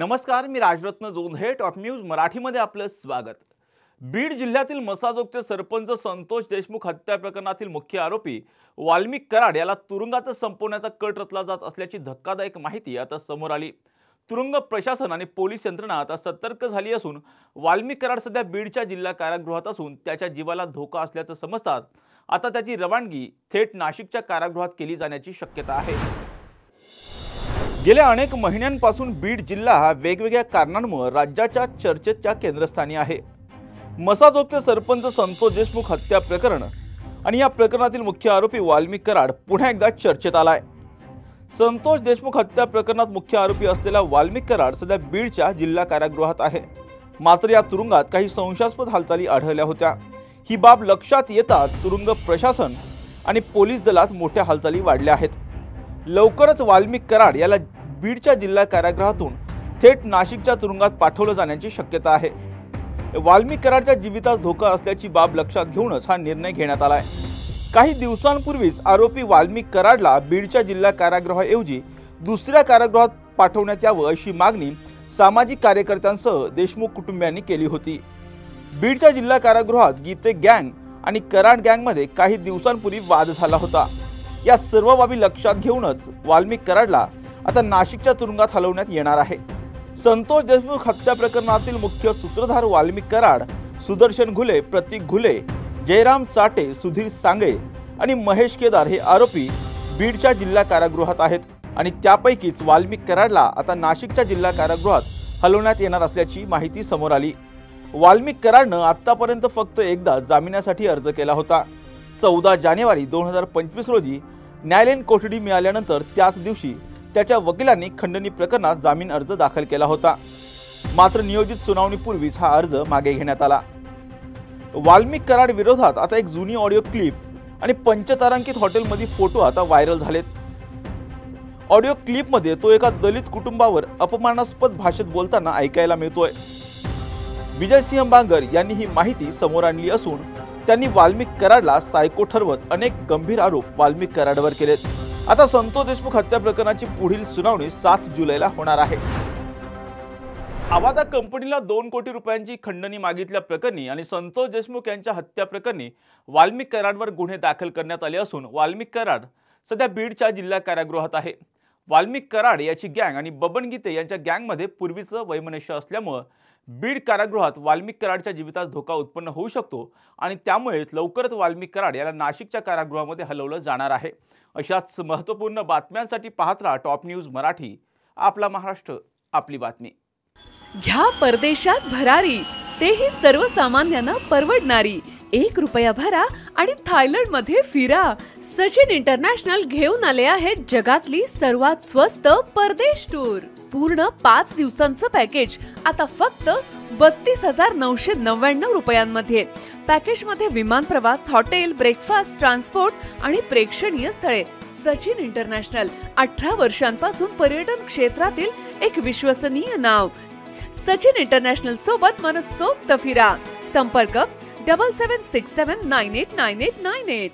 नमस्कार, मी Rajratna Jondhale. Top news मराठीमध्ये आपलं स्वागत. बीड जिल्ह्यातील मसाजोगचे सरपंच संतोष देशमुख हत्या प्रकरणातील मुख्य आरोपी वाल्मिक कराड याला तुरुंगातच संपवण्याचा कट रचला जात असल्याची धक्कादायक माहिती आता समोर आली. तुरुंग प्रशासन आणि पोलीस यंत्रणा आता सतर्क झाली असून वाल्मिक कराड सध्या बीडच्या जिल्हा कारागृहात असून त्याच्या जीवाला धोका असल्याचं समजतात आता त्याची रवानगी थेट नाशिकच्या कारागृहात केली जाण्याची शक्यता आहे. गेल्या अनेक महिन्यांपासून बीड जिल्हा हा वेगवेगळ्या कारणांमुळे राज्याच्या चर्चेच्या केंद्रस्थानी आहे. मसाजोगचे सरपंच संतोष देशमुख हत्या प्रकरण आणि या प्रकरणातील मुख्य आरोपी वाल्मिक कराड पुन्हा एकदा चर्चेत आलाय. संतोष देशमुख हत्या प्रकरणात मुख्य आरोपी असलेला वाल्मिक कराड सध्या बीडच्या जिल्हा कारागृहात आहे. मात्र या तुरुंगात काही संशयास्पद हालचाली आढळल्या होत्या. ही बाब लक्षात येताच तुरुंग प्रशासन आणि पोलीस दलात मोठ्या हालचाली वाढल्या आहेत. लवकरच वाल्मिक कराड याला बीडच्या जिल्हा कारागृहातून थेट नाशिकच्या तुरुंगात पाठवलं जाण्याची शक्यता आहे. वाल्मिक कराडच्या जीवितास धोका असल्याची बाब लक्षात घेऊनच हा निर्णय घेण्यात आलाय. काही दिवसांपूर्वीच आरोपी वाल्मिक कराडला बीडच्या जिल्हा कारागृहाऐवजी दुसऱ्या कारागृहात पाठवण्यात यावं अशी मागणी सामाजिक कार्यकर्त्यांसह देशमुख कुटुंबियांनी केली होती. बीडच्या जिल्हा कारागृहात गीते गँग आणि कराड गँगमध्ये काही दिवसांपूर्वी वाद झाला होता. या सर्व बाबी लक्षात घेऊनच वाल्मिक कराडला आता नाशिकच्या तुरुंगात हलवण्यात येणार आहे. संतोष देशमुख हत्या प्रकरणातील मुख्य सूत्रधार वाल्मिक कराड, सुदर्शन घुले, प्रतीक घुले, जयराम साठे, सुधीर सांगे आणि महेश केदार हे आरोपी बीडच्या जिल्हा कारागृहात आहेत आणि त्यापैकीच वाल्मिक कराडला आता नाशिकच्या जिल्हा कारागृहात हलवण्यात येणार असल्याची माहिती समोर आली. वाल्मिक कराडनं आतापर्यंत फक्त एकदा जामिनासाठी अर्ज केला होता. 14 जानेवारी 2025 रोजी न्यायालयीन कोठडी मिळाल्यानंतर त्याच दिवशी त्याच्या वकिलांनी खंडणी प्रकरणात जामीन अर्ज दाखल केला होता. मात्र नियोजित सुनावणीपूर्वीच हा अर्ज मागे घेण्यात आला. वाल्मिक कराड विरोधात आता एक जुनी ऑडिओ क्लिप आणि पंचतारांकित हॉटेलमधील फोटो आता व्हायरल झालेत. ऑडिओ क्लिपमध्ये तो एका दलित कुटुंबावर अपमानास्पद भाषेत बोलताना ऐकायला मिळतोय. विजयसिंह बांगर यांनी ही माहिती समोर आणली असून त्यांनी वाल्मिक कराडला सायको ठरवत अनेक गंभीर आरोप वाल्मिक कराडवर केलेत. आता संतोष देशमुख हत्या प्रकरणाची पुढील सुनावणी 7 जुलैला होणार आहे. आवादा कंपनीला 2 कोटी रुपयांची खंडणी मागितल्या प्रकरणी आणि संतोष देशमुख यांच्या हत्या प्रकरणी वाल्मिक कराडवर गुन्हे दाखल करण्यात आले असून वाल्मिक कराड सध्या बीडच्या जिल्हा कारागृहात आहे. वाल्मिक कराड याची गँग आणि बबन गीते यांच्या गँगमध्ये पूर्वीचं वैमनस्य असल्यामुळे बीड कारागृहात वाल्मिक कराडच्या जीवितास धोका उत्पन्न होऊ शकतो आणि त्यामुळेच लवकरच वाल्मिक कराड याला नाशिकच्या कारागृहामध्ये हलवलं जाणार आहे. अशाच महत्त्वपूर्ण बातम्यांसाठी पाहत राहा टॉप न्यूज मराठी. आपला महाराष्ट्र, आपली बातमी. घ्या परदेशात भरारी, तेही सर्वसामान्यांना परवडणारी. 1 रुपया भरा आणि थायलंडमध्ये फिरा. सचिन इंटरनॅशनल घेऊन आले आहेत जगातली सर्वात स्वस्त परदेश टूर. पूर्ण 5 दिवसांचं पॅकेज आता फक्त 32,999 रुपयांमध्ये. पॅकेजमध्ये विमान प्रवास, हॉटेल, ब्रेकफास्ट, ट्रान्सपोर्ट आणि प्रेक्षणीय स्थळे. सचिन इंटरनॅशनल 18 वर्षांपासून पर्यटन क्षेत्रातील एक विश्वसनीय नाव. सचिन इंटरनॅशनल सोबत मनसोक्त फिरा. संपर्क 7767989898.